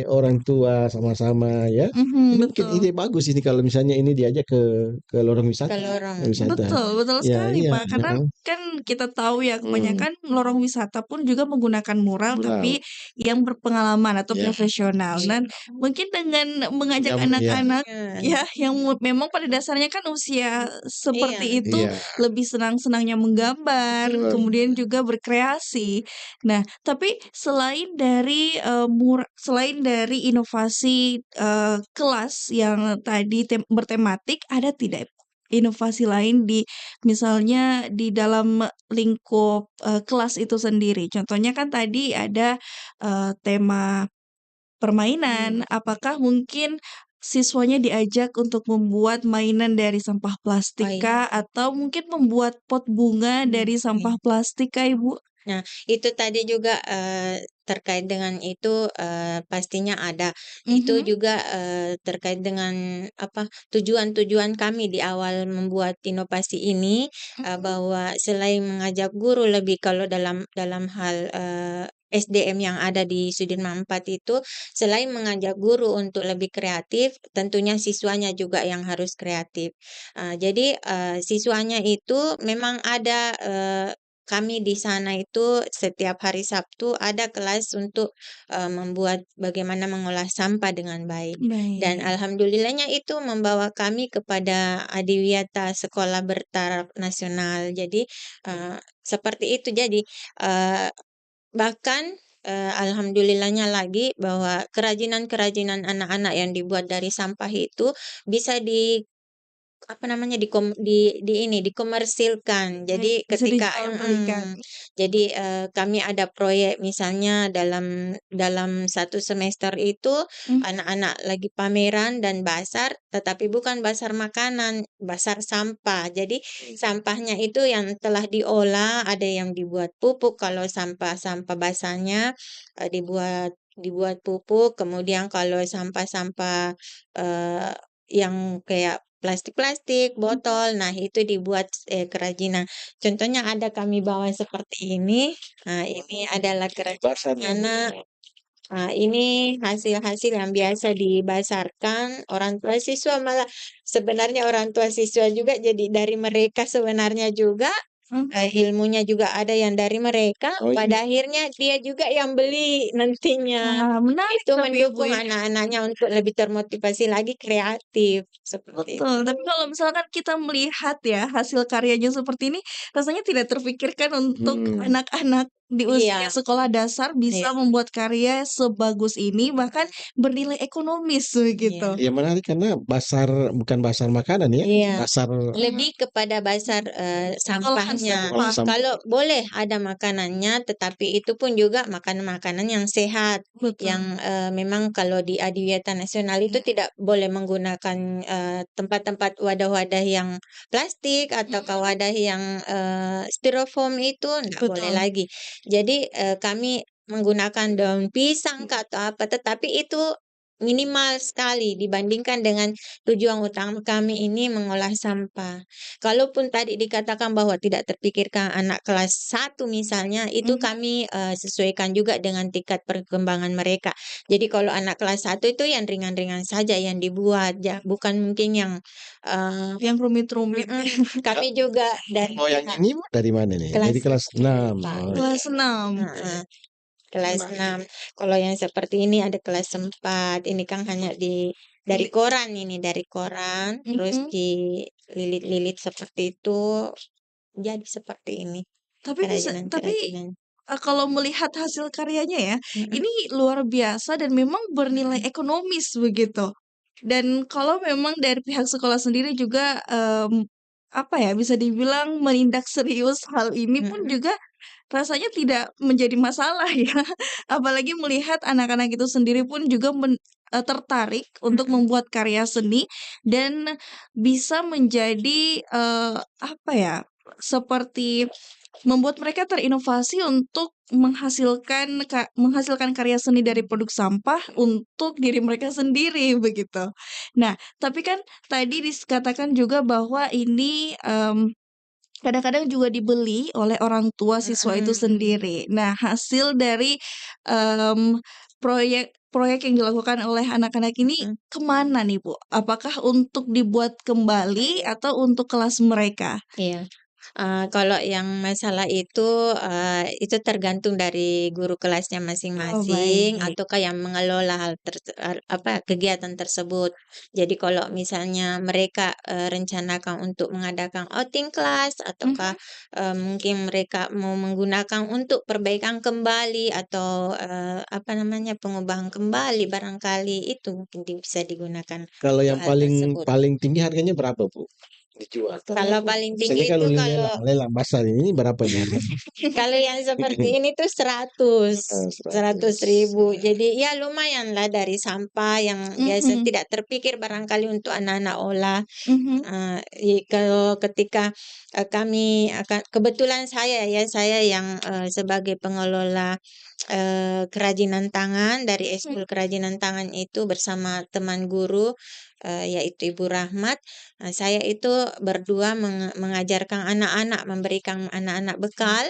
orang tua sama-sama ya. Mhm, Ini mungkin betul. ide bagus ini kalau misalnya ini diajak ke lorong Ke wisata, lorong, wisata. Betul, betul Ya, sekali, iya, Pak. Karena heeh. kan kita tahu ya Hmm, kebanyakan lorong wisata pun juga menggunakan mural, mural. tapi yang berpengalaman atau Ya, profesional. iya, Dan mungkin dengan mengajak ya, anak-anak iya, ya yang memang pada dasarnya kan usia seperti iya, itu iya, lebih senang-senangnya menggambar, betul. kemudian juga berkreasi. Nah, tapi selain dari inovasi, kelas yang tadi bertematik, ada tidak inovasi lain misalnya di dalam lingkup, kelas itu sendiri? Contohnya kan tadi ada, tema permainan, apakah mungkin siswanya diajak untuk membuat mainan dari sampah oh plastik iya, kah? Atau mungkin membuat pot bunga dari iya. sampah plastik kah, Ibu? Nah, itu tadi juga, terkait dengan itu, pastinya ada. Itu Mhm. juga, terkait dengan apa, tujuan-tujuan kami di awal membuat inovasi ini, Mhm. bahwa selain mengajak guru lebih kalau dalam hal, SDM yang ada di Sudirman IV itu, selain mengajak guru untuk lebih kreatif, tentunya siswanya juga yang harus kreatif. Jadi, siswanya itu memang ada, kami di sana itu setiap hari Sabtu ada kelas untuk membuat bagaimana mengolah sampah dengan baik. Dan Baik. alhamdulillahnya itu membawa kami kepada adiwiyata sekolah bertaraf nasional. Jadi seperti itu. Jadi bahkan alhamdulillahnya lagi bahwa kerajinan-kerajinan anak-anak yang dibuat dari sampah itu bisa apa namanya, dikomersilkan. Baik, Jadi bisa ketika dijual belikan. jadi, kami ada proyek misalnya dalam satu semester itu Mmm, anak-anak lagi pameran dan bazar, tetapi bukan bazar makanan, bazar sampah. Jadi sampahnya itu yang telah diolah, ada yang dibuat pupuk, kalau sampah-sampah basahnya, dibuat pupuk, kemudian kalau sampah-sampah, eee yang kayak plastik-plastik, mhm, botol, nah itu dibuat, kerajinan. Contohnya ada kami bawa seperti ini, nah ini adalah kerajinan anak, nah ini hasil-hasil yang biasa dibazarkan, orang tua siswa malah sebenarnya orang tua siswa juga jadi dari mereka sebenarnya juga, mmm. ilmunya juga ada yang dari mereka, Oh iya. pada akhirnya dia juga yang beli nantinya. Wah, menarik Itu tapi Ibu mendukung ya. anak-anaknya untuk lebih termotivasi lagi kreatif, seperti itu. Betul, tapi kalau misalkan kita melihat ya hasil karyanya seperti ini, rasanya tidak terfikirkan untuk Mhm. anak-anak di usia Iya, sekolah dasar iya, bisa membuat karya sebagus ini, bahkan bernilai ekonomis iya, begitu. Ya menarik karena bukan pasar makanan ya, iya. pasar Mmm, Lebih kepada bazar, olahan sampahnya. olah sampah, sampah. Kalau boleh ada makanannya, tetapi itu pun juga makanan-makanan yang sehat, yang, betul. memang kalau di adiwiyata nasional itu tidak boleh menggunakan, tempat-tempat wadah-wadah yang plastik ataukah Mhm, wadah yang, styrofoam itu ndak boleh betul. lagi. Jadi, kami menggunakan daun pisang kah atau apa, tetapi itu minimal sekali dibandingkan dengan tujuan utama kami ini mengolah sampah. Kalaupun tadi dikatakan bahwa tidak terpikirkan anak kelas 1 misalnya, itu Mhm, kami, sesuaikan juga dengan tingkat perkembangan mereka. Jadi kalau anak kelas 1 itu yang ringan-ringan saja yang dibuat, bukan mungkin yang, eee yang rumit-rumit. Kak, kami juga dari kalau yang pihak ini dari mana nih? Dari kelas kelas 6. empat, Oh iya. Kelas 6. heeh. Kelas Menarik. 6. Kalau yang seperti ini ada kelas 4. Ini kan hanya dari koran ini, dari koran, terus Mhm, dililit-lilit seperti itu, jadi seperti ini tapi kerajinan-kerajinan. Kalau melihat hasil karyanya ya, Mhm, ini luar biasa dan memang bernilai mhm, ekonomis begitu. Dan kalau memang dari pihak sekolah sendiri juga, apa ya, bisa dibilang menindak serius hal ini pun mhm, juga rasanya tidak menjadi masalah ya. Apalagi melihat anak-anak itu sendiri pun juga tertarik untuk mhm, membuat karya seni dan bisa menjadi, apa ya, seperti membuat mereka terinovasi untuk menghasilkan karya seni dari produk sampah untuk diri mereka sendiri, begitu. Nah, tapi kan tadi dikatakan juga bahwa ini, kadang-kadang juga dibeli oleh orang tua siswa itu mhm, sendiri. Nah, hasil dari, mmm, proyek yang dilakukan oleh anak-anak ini mhm, kemana nih, Bu? Apakah untuk dibuat kembali atau untuk kelas mereka? iya. Kalau yang masalah itu tergantung dari guru kelasnya Oh, masing-masing baik. ataukah yang mengelola kegiatan tersebut. Jadi kalau misalnya mereka, rencanakan untuk mengadakan outing kelas ataukah, Mhm. mungkin mereka mau menggunakan untuk perbaikan kembali atau, apa namanya, pengubahan kembali barangkali itu mungkin bisa digunakan Kalau untuk yang hal paling tersebut. paling tinggi harganya berapa, Bu? Dijual. Kalau paling tinggi Biasanya itu kalau kalau lelang basah ini berapa ini harganya? Kalau yang seperti ini tuh 100, 100. 100.000. Jadi ya lumayanlah dari sampah yang biasa Mhm, tidak terpikir barangkali untuk anak-anak olah. mhm, Kalau ketika, kami akan kebetulan saya yang, sebagai pengelola kerajinan tangan dari Mhm. ekskul kerajinan tangan itu bersama teman guru, yaitu Ibu Rahmat. Saya itu berdua mengajarkan anak-anak, memberikan anak-anak bekal,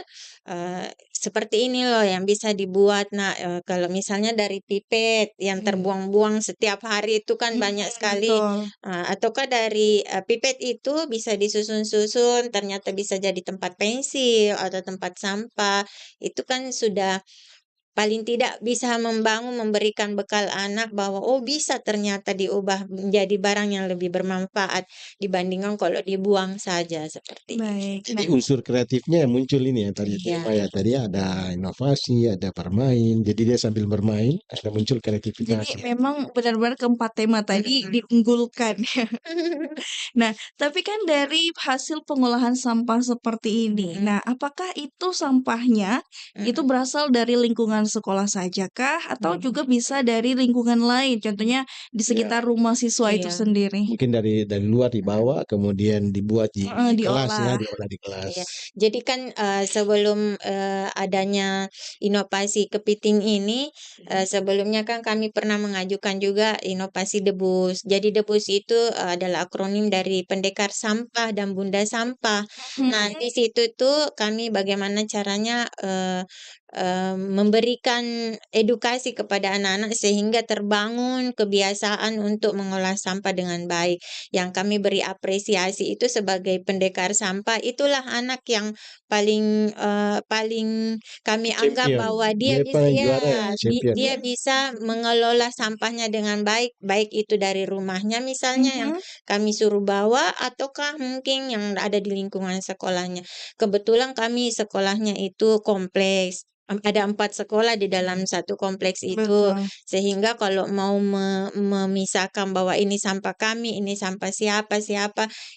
seperti ini loh yang bisa dibuat. Nah, kalau misalnya dari pipet yang terbuang-buang setiap hari itu kan banyak sekali, Betul. ataukah dari, pipet itu bisa disusun-susun ternyata bisa jadi tempat pensil atau tempat sampah. Itu kan sudah paling tidak bisa memberikan bekal anak bahwa, oh bisa ternyata diubah menjadi barang yang lebih bermanfaat dibandingkan kalau dibuang saja, seperti itu. Baik. Jadi Nah, unsur kreatifnya yang muncul ini yang tadi Iya. tema ya, tadi ada inovasi, ada bermain, jadi dia sambil bermain ada muncul kreativitas jadi ya. memang benar-benar keempat tema tadi diunggulkan ya. Nah, tapi kan dari hasil pengolahan sampah seperti ini, nah apakah itu sampahnya itu berasal dari lingkungan sekolah saja kah? Atau juga bisa dari lingkungan lain, contohnya di Ya, sekitar rumah siswa itu Iya. sendiri? mungkin dari luar dibawa kemudian dibuat di Heeh, kelas ya, diolah. diolah di kelas. Iya, jadi kan, sebelum, adanya inovasi kepiting ini, sebelumnya kan kami pernah mengajukan juga inovasi debus. Jadi debus itu, adalah akronim dari Pendekar Sampah dan Bunda Sampah. Nah, di situ tuh kami bagaimana caranya, memberikan edukasi kepada anak-anak sehingga terbangun kebiasaan untuk mengolah sampah dengan baik. Yang kami beri apresiasi itu sebagai pendekar sampah, itulah anak yang paling kami anggap Champion, bahwa dia dia bisa paling ya, juara ya, champion dia ya. bisa mengelola sampahnya dengan baik, baik itu dari rumahnya misalnya yang Mhm. kami suruh bawa ataukah mungkin yang ada di lingkungan sekolahnya. Kebetulan kami sekolahnya itu kompleks, ada 4 sekolah di dalam satu kompleks itu, Betul. sehingga kalau mau memisahkan bahwa ini sampah kami, ini sampah siapa,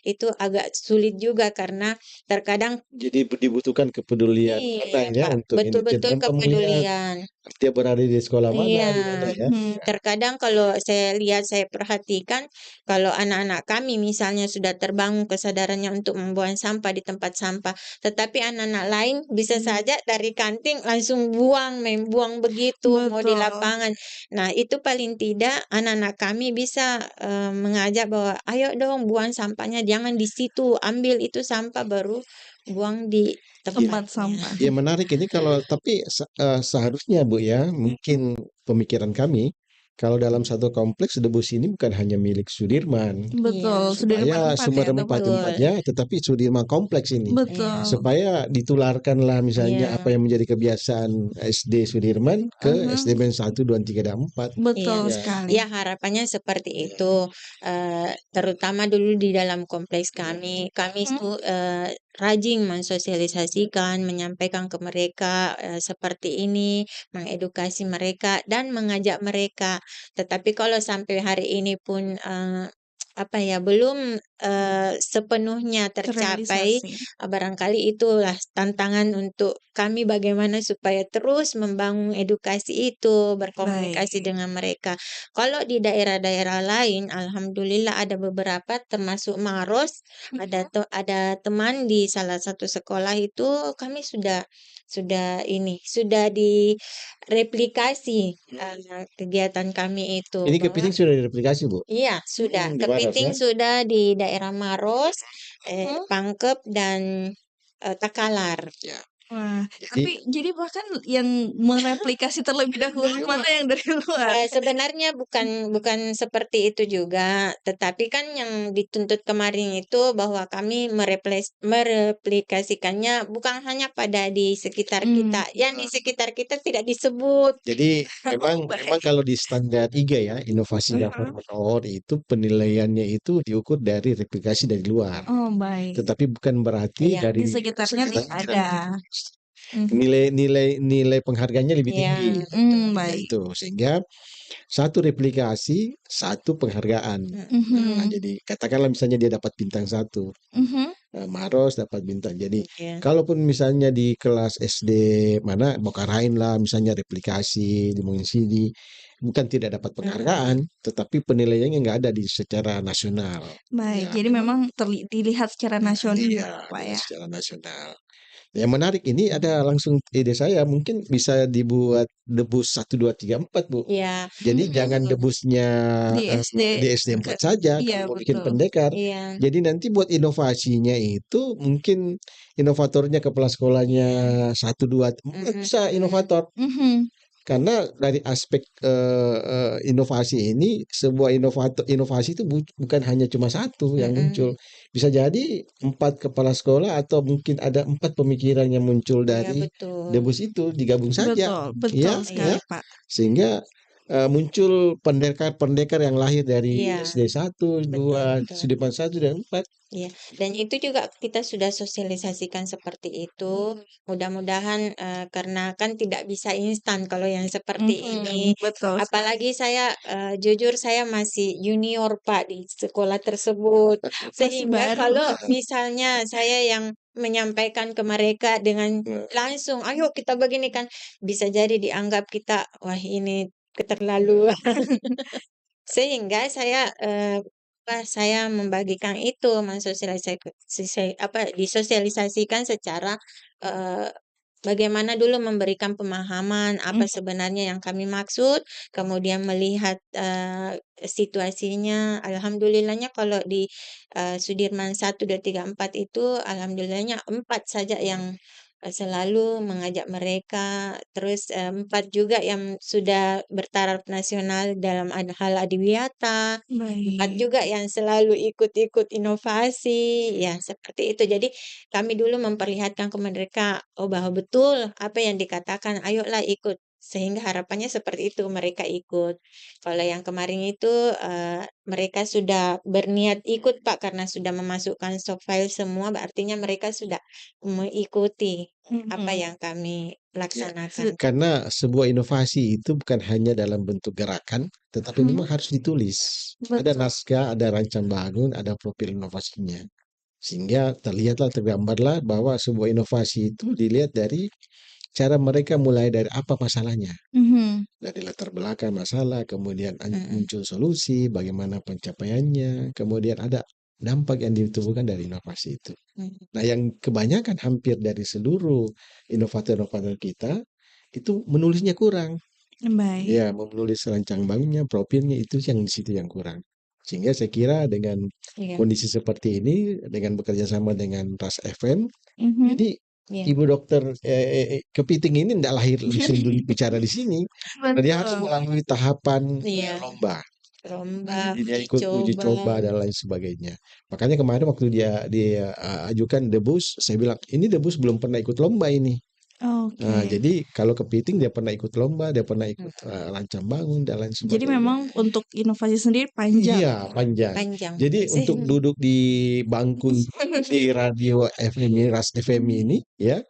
itu agak sulit juga karena terkadang Jadi dibutuhkan kepedulian orang iya, ya Kak, untuk ini betul-betul tanpa melihat kepedulian. dia berada di sekolah mana, Iya, di mana ya. Mhm. terkadang kalau saya lihat, saya perhatikan, kalau anak-anak kami misalnya sudah terbangun kesadarannya untuk membuang sampah di tempat sampah, tetapi anak-anak lain bisa saja dari kanting langsung main buang begitu, mau di Betul. lapangan. Nah, itu paling tidak anak-anak kami bisa, mengajak bahwa, "Ayo dong buang sampahnya, jangan di situ, ambil itu sampah baru buang di Iya, Tempat tempatnya." sampah. iya menarik ini kalau tapi seharusnya Bu ya, mungkin pemikiran kami, kalau dalam satu kompleks debus ini bukan hanya milik Sudirman, Betul, Iya, sudah supaya 4 ya tempatnya? betul. Sumerempat-tempatnya tetapi Sudirman kompleks ini. Iya, Betul. Supaya ditularkanlah misalnya iya, apa yang menjadi kebiasaan SD Sudirman ke Mhm. SDN 1, 2, 3, dan 4. iya. Betul Ya, sekali. Ya, harapannya seperti itu, terutama dulu di dalam kompleks kami. Kami Mhm. itu, rajin mensosialisasikan, menyampaikan ke mereka, seperti ini, mengedukasi mereka dan mengajak mereka. Tetapi kalau sampai hari ini pun, apa ya, belum, sepenuhnya tercapai, Terrealisasi. barangkali itulah tantangan untuk kami bagaimana supaya terus membangun edukasi itu, Baik. berkomunikasi dengan mereka. Kalau di daerah-daerah lain, alhamdulillah ada beberapa termasuk Maros, ada teman di salah satu sekolah itu kami sudah direplikasi, kegiatan kami itu ini bahwa kepiting sudah direplikasi Bu? iya, sudah. Di Maros Kepiting ya? sudah di daerah Maros, Mhm. Pangkep, dan, Takalar. Ya, Wah, jadi jadi bahkan yang mereplikasi terlebih dahulu mana yang dari luar? Sebenarnya bukan seperti itu juga, tetapi kan yang dituntut kemarin itu bahwa kami mereplikasikannya bukan hanya pada di sekitar kita, yang di sekitar kita tidak disebut. Jadi memang memang Baik. kalau di standar 3 ya, inovasi Mhm. government award itu penilaiannya itu diukur dari replikasi dari luar. Oh, baik. Tetapi bukan berarti Iya, Di dari sekitarnya sekarang tidak tidak ada. Mhm. nilai penghargaannya lebih iya, tinggi. betul. Nah Baik. itu, sehingga satu replikasi, satu penghargaan. Nah, Mhm. jadi katakanlah misalnya dia dapat bintang 1, Mhm. Maros dapat bintang. Jadi Iya, kalaupun misalnya di kelas SD mana Bokarain lah misalnya replikasi di Sini, bukan tidak dapat penghargaan, tetapi penilaiannya nggak ada di secara nasional. Baik, Ya jadi memang memang dilihat secara nasional iya ya, Pak, dilihat ya? secara nasional. Yang menarik ini ada langsung ide saya, mungkin bisa dibuat debus 1, 2, 3, 4, Bu. Iya. Jadi jangan debusnya, Di SD di SD ke 4 saja iya kalau mau bikin betul. pendekar. Iya. Jadi nanti buat inovasinya itu mungkin inovatornya kepala sekolahnya Iya. 1, 2, 4 Mhm, bisa mhm. inovator. Mhm, Karena dari aspek, inovasi ini, sebuah inovasi itu bukan hanya cuma satu yang Mhm. muncul. Bisa jadi 4 kepala sekolah atau mungkin ada 4 pemikiran yang muncul Iya dari betul. debus itu, digabung saja. betul betul Ya, sekali, ya. Iya. Pak. Sehingga, muncul pendekar-pendekar yang lahir dari Iya, SD 1, betul 2, betul. Sudirman 1 dan 4. Iya, dan itu juga kita sudah sosialisasikan seperti itu. Mudah-mudahan, karena kan tidak bisa instan kalau yang seperti ini. Betul sekali. Apalagi saya, jujur saya masih junior, Pak, di sekolah tersebut. Masih Sehingga baru. kalau misalnya saya yang menyampaikan ke mereka dengan Nah, langsung, "Ayo kita begini," kan bisa jadi dianggap kita, "Wah ini keterlaluan." Sehingga saya, saya membagikan itu, disosialisasikan secara, eee, bagaimana dulu memberikan pemahaman apa Mhm, sebenarnya yang kami maksud, kemudian melihat, situasinya. Alhamdulillahnya kalau di, Sudirman 1, 2, 3, 4 itu alhamdulillahnya 4 saja yang, selalu mengajak mereka, terus, 4 juga yang sudah bertaraf nasional dalam hal adiwiyata. 4 baik. juga yang selalu ikut-ikut inovasi, ya seperti itu. Jadi kami dulu memperlihatkan ke mereka, oh bahwa betul apa yang dikatakan, ayolah ikut. Sehingga harapannya seperti itu, mereka ikut. Kalau yang kemarin itu, mereka sudah berniat ikut Pak, karena sudah memasukkan soft file semua, artinya mereka sudah mengikuti apa Mhm, yang kami ya, laksanakan. karena sebuah inovasi itu bukan hanya dalam bentuk gerakan, tetapi mhm, memang harus ditulis. Ada betul. naskah, ada rancang bangun, ada profil inovasinya. Sehingga terlihatlah, tergambarlah bahwa sebuah inovasi itu dilihat dari cara mereka mulai dari apa masalahnya. Mhm, Dari latar belakang masalah, kemudian Mhm, muncul solusi, bagaimana pencapaiannya, kemudian ada dampak yang ditubuhkan dari inovasi itu. mhm, Nah, yang kebanyakan hampir dari seluruh inovator-inovator kita itu menulisnya kurang. baik. Ya, menulis rancang bangunnya, profilnya itu yang di situ yang kurang. Sehingga saya kira dengan iya, kondisi seperti ini, dengan bekerja sama dengan Ras FM, Mhm, jadi iya, Ibu Dokter Kepiting ini tidak lahir langsung bicara di sini. Nah, dia harus betul. melalui tahapan iya, lomba. lomba, Jadi dia uji ikut uji coba. coba dan lain sebagainya. Makanya kemarin waktu dia ajukan debus, saya bilang ini debus belum pernah ikut lomba ini. Nah, Oke. jadi kalau kepiting dia pernah ikut lomba, dia pernah ikut Mhm, rancang bangun dan lain Jadi sebagainya. memang untuk inovasi sendiri panjang. Iya, panjang. panjang. Jadi untuk Sehingga duduk di bangku di radio FM ini, Ras FM ini, ya,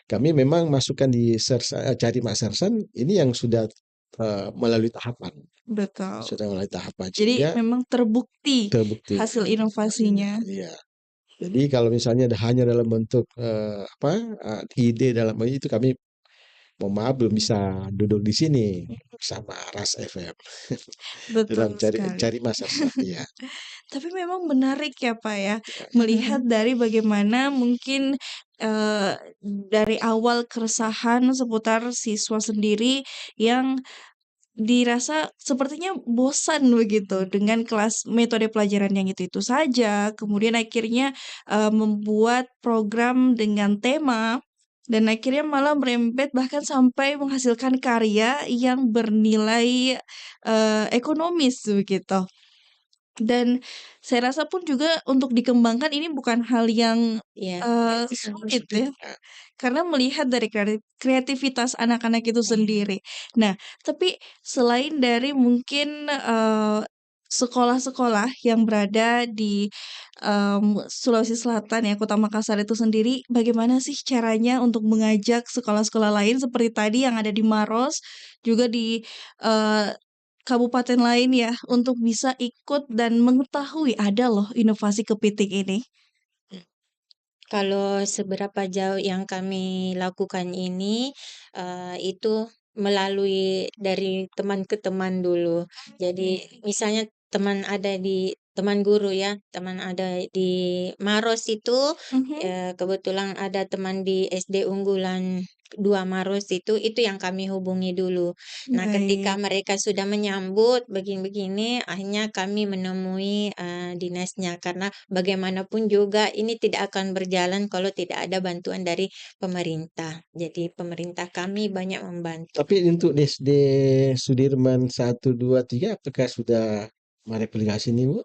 kami memang masukkan di cari Mak Sersan ini yang sudah melalui tahapan, Betul. sudah melalui tahapan Jadi sehingga memang terbukti terbukti. hasil inovasinya. Iya. Jadi kalau misalnya hanya dalam bentuk apa ide dalam itu kami mohon maaf belum bisa duduk di sini bersama Ras FM dalam Betul cari sekali. cari Mas Sersan. Iya. Tapi memang menarik ya, Pak, ya, melihat dari bagaimana mungkin, eee, dari awal keresahan seputar siswa sendiri yang dirasa sepertinya bosan begitu dengan kelas metode pelajaran yang itu-itu saja, kemudian akhirnya, membuat program dengan tema dan akhirnya malah merembet bahkan sampai menghasilkan karya yang bernilai, ekonomis begitu. Dan saya rasa pun juga untuk dikembangkan ini bukan hal yang, iya, sulit ya, karena melihat dari kreativitas anak-anak itu iya, sendiri. Nah, tapi selain dari mungkin, sekolah-sekolah yang berada di, Sulawesi Selatan ya, Kota Makassar itu sendiri, bagaimana sih caranya untuk mengajak sekolah-sekolah lain seperti tadi yang ada di Maros, juga di, eee, kabupaten lain ya, untuk bisa ikut dan mengetahui ada loh inovasi kepiting ini? kalau seberapa jauh yang kami lakukan ini, itu melalui dari teman ke teman dulu. Jadi misalnya teman ada di teman guru ya, teman ada di Maros itu, Mhm. kebetulan ada teman di SD unggulan 2 Maros itu yang kami hubungi dulu. Nah, ketika Baik. mereka sudah menyambut begini-begini, akhirnya kami menemui, dinasnya, karena bagaimanapun juga ini tidak akan berjalan kalau tidak ada bantuan dari pemerintah. Jadi pemerintah kami banyak membantu. Tapi untuk SD Sudirman 1, 2, 3 apakah sudah mereplikasi nih, Bu?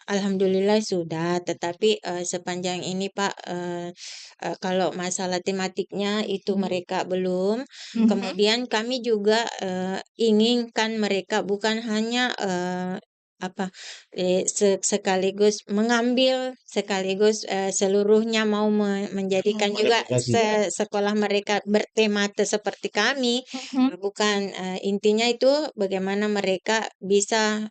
Alhamdulillah sudah, tetapi, sepanjang ini Pak, kalau masalah tematiknya itu mereka belum. Mhm. Kemudian kami juga, inginkan mereka bukan hanya, apa, sekaligus mengambil, sekaligus, seluruhnya mau menjadikan juga Mereplikasi ya? sekolah mereka bertema seperti kami. Mhm. Bukan, intinya itu bagaimana mereka bisa,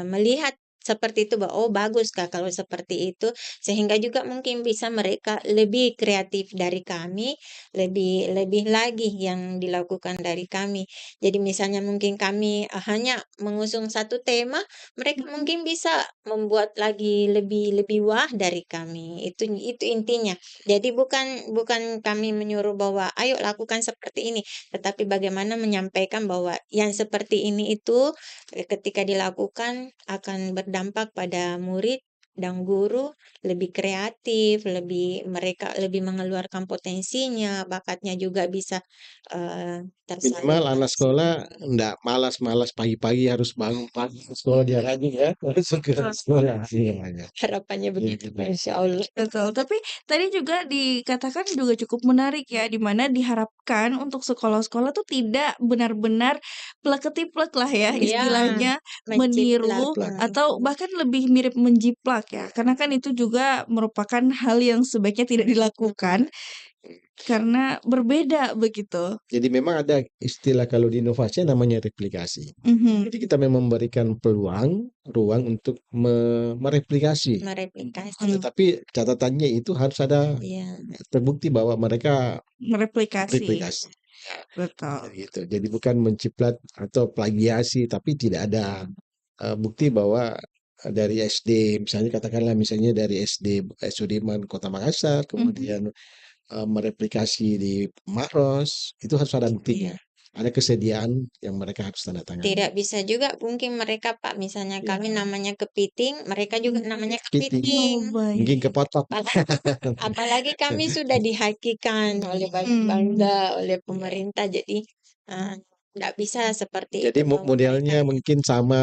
melihat seperti itu, "Oh bagus Kak kalau seperti itu." Sehingga juga mungkin bisa mereka lebih kreatif dari kami, lebih lebih lagi yang dilakukan dari kami. Jadi misalnya mungkin kami, hanya mengusung satu tema, mereka Mhm. mungkin bisa membuat lagi lebih lebih wah dari kami, itu intinya. Jadi bukan bukan kami menyuruh bahwa, "Ayo lakukan seperti ini." Tetapi bagaimana menyampaikan bahwa yang seperti ini itu, ketika dilakukan akan berdampak pada murid dan guru lebih kreatif, mereka lebih mengeluarkan potensinya, bakatnya juga bisa, Minimal anak tersalurkan. sekolah ndak malas-malas pagi-pagi harus bangun pagi ke sekolah dia rajin ya, langsung ke sekolah. Iya, iya. Harapannya Iya begitu, gitu. Masya Allah. Betul, tapi tadi juga dikatakan juga cukup menarik ya, di mana diharapkan untuk sekolah-sekolah tuh tidak benar-benar plek-ketiplek lah ya Ya, istilahnya, menciplak, meniru atau bahkan lebih mirip menjiplak ya, karena kan itu juga merupakan hal yang sebaiknya tidak dilakukan karena berbeda begitu. Jadi memang ada istilah kalau di inovasi namanya replikasi. Mhm. Jadi kita memang memberikan peluang, ruang untuk mereplikasi. mereplikasi. Mhm. Tetapi catatannya itu harus ada Iya, terbukti bahwa mereka Mereplikasi, replikasi. Ya, betul. gitu. Jadi bukan menciprat atau plagiasi, tapi tidak ada bukti bahwa dari SD, misalnya katakanlah misalnya dari SD Sudirman Kota Makassar, Mhm. kemudian mereplikasi di Maros, itu harus ada buktinya. iya. Ada kesediaan yang mereka harus tanda tangani. Tidak bisa juga mungkin mereka Pak, misalnya Ya, kami namanya kepiting, mereka juga namanya kepiting, kepiting. Oh, mungkin baik. kepotok. Apalagi kami sudah dihakikan oleh Mmm. bangsa, oleh Ya. pemerintah, jadi, nggak bisa seperti itu Jadi bahwa mereka modelnya mungkin sama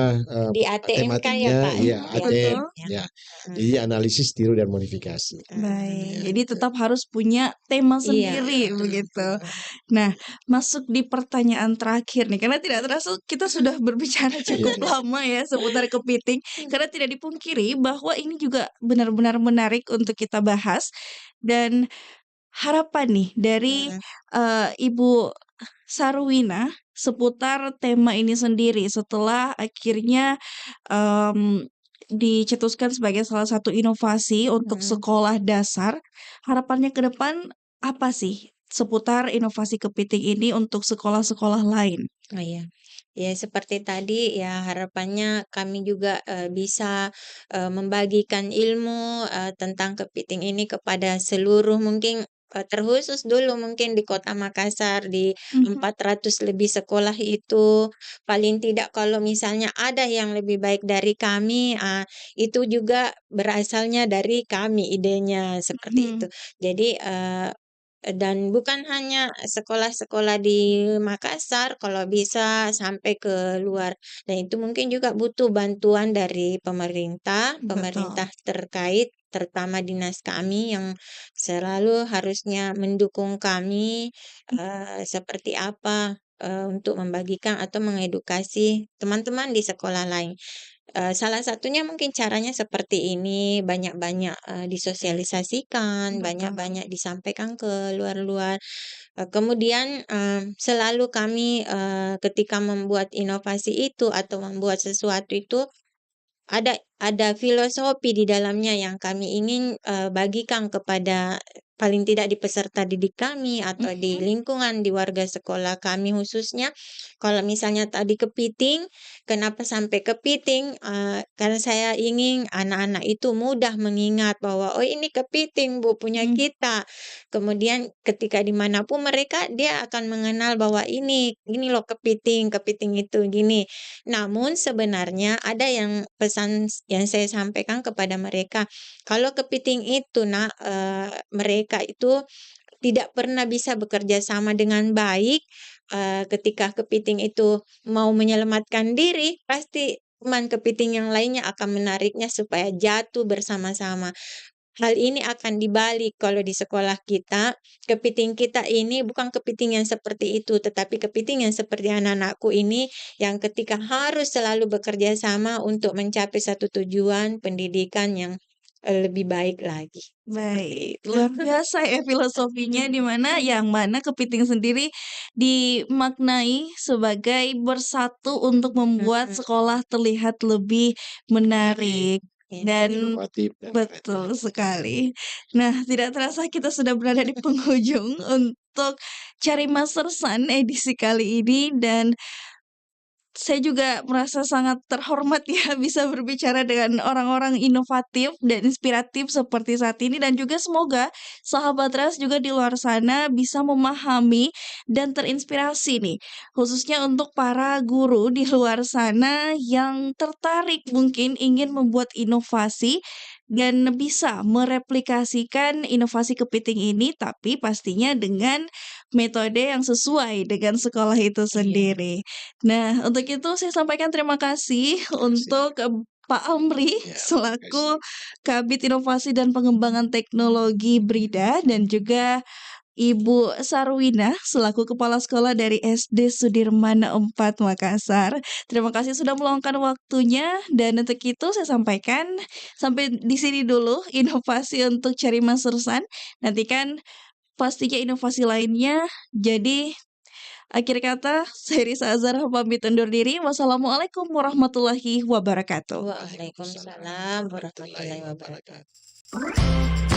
di ATMK ya tematiknya, Pak ya? iya Mhm, Di ATM, betul. ATM ya? ya. Mhm, Jadi analisis, tiru dan modifikasi. Baik, Ya, jadi tetap harus punya tema iya, sendiri begitu. mhm, Nah, masuk di pertanyaan terakhir nih, karena tidak terasa kita sudah berbicara iya, cukup iya. lama ya seputar kepiting, karena tidak dipungkiri bahwa ini juga benar-benar menarik untuk kita bahas dan harapan nih dari, mhm, Ibu Sarwina seputar tema ini sendiri setelah akhirnya, mmm, dicetuskan sebagai salah satu inovasi untuk mhm. sekolah dasar, harapannya ke depan apa sih seputar inovasi kepiting ini untuk sekolah-sekolah lain? Oh iya. Ya seperti tadi ya harapannya kami juga, bisa, membagikan ilmu, tentang kepiting ini kepada seluruh mungkin, terkhusus dulu mungkin di Kota Makassar, di Mhm. 400 lebih sekolah itu, paling tidak kalau misalnya ada yang lebih baik dari kami, itu juga berasalnya dari kami idenya, seperti itu. Mhm. Jadi, dan bukan hanya sekolah-sekolah di Makassar, kalau bisa sampai ke luar. Dan itu mungkin juga butuh bantuan dari pemerintah, Betul. pemerintah terkait, terutama dinas kami yang selalu harusnya mendukung kami, seperti apa, untuk membagikan atau mengedukasi teman-teman di sekolah lain. Salah satunya mungkin caranya seperti ini, banyak-banyak, disosialisasikan, Betul. banyak-banyak disampaikan ke luar-luar. Kemudian, selalu kami, ketika membuat inovasi itu atau membuat sesuatu itu, ada ada filosofi di dalamnya yang kami ingin bagikan kepada paling tidak di peserta didik kami atau di lingkungan di warga sekolah kami khususnya. Kalau misalnya tadi kepiting, kenapa sampai kepiting? Karena saya ingin anak-anak itu mudah mengingat bahwa oh ini kepiting Bu punya Mmm. kita. Kemudian ketika dimanapun mereka dia akan mengenal bahwa ini loh kepiting, kepiting itu gini. Namun sebenarnya ada yang pesan yang saya sampaikan kepada mereka, kalau kepiting itu Nak, mereka itu tidak pernah bisa bekerja sama dengan baik, ketika kepiting itu mau menyelamatkan diri, pasti teman kepiting yang lainnya akan menariknya supaya jatuh bersama-sama. Hal ini akan dibalik kalau di sekolah kita, kepiting kita ini bukan kepiting yang seperti itu, tetapi kepiting yang seperti anak-anakku ini yang ketika harus selalu bekerja sama untuk mencapai satu tujuan pendidikan yang, lebih baik lagi, seperti Baik, itu. luar biasa ya filosofinya di mana yang mana kepiting sendiri dimaknai sebagai bersatu untuk membuat Mhm, sekolah terlihat lebih menarik iya. dan Inovatif dan keren. betul sekali. Nah, tidak terasa kita sudah berada di penghujung untuk Cari Mas Sersan edisi kali ini dan saya juga merasa sangat terhormat ya bisa berbicara dengan orang-orang inovatif dan inspiratif seperti saat ini dan juga semoga sahabat Ras juga di luar sana bisa memahami dan terinspirasi nih, khususnya untuk para guru di luar sana yang tertarik mungkin ingin membuat inovasi dan bisa mereplikasikan inovasi kepiting ini tapi pastinya dengan metode yang sesuai dengan sekolah itu Iya, sendiri. Nah, untuk itu saya sampaikan terima kasih Terima kasih. untuk, Pak Amri Ya, terima kasih. selaku Kabid Inovasi dan Pengembangan Teknologi Brida dan juga Ibu Sarwina selaku Kepala Sekolah dari SD Sudirman 4 Makassar. Terima kasih sudah meluangkan waktunya dan untuk itu saya sampaikan sampai di sini dulu inovasi untuk Cari Mas Sersan. Nantikan pastinya inovasi lainnya. Jadi akhir kata, saya Risa Azhar pamit undur diri. Wassalamualaikum warahmatullahi wabarakatuh. Waalaikumsalam Waalaikumsalam warahmatullahi warahmatullahi wabarakatuh. wabarakatuh.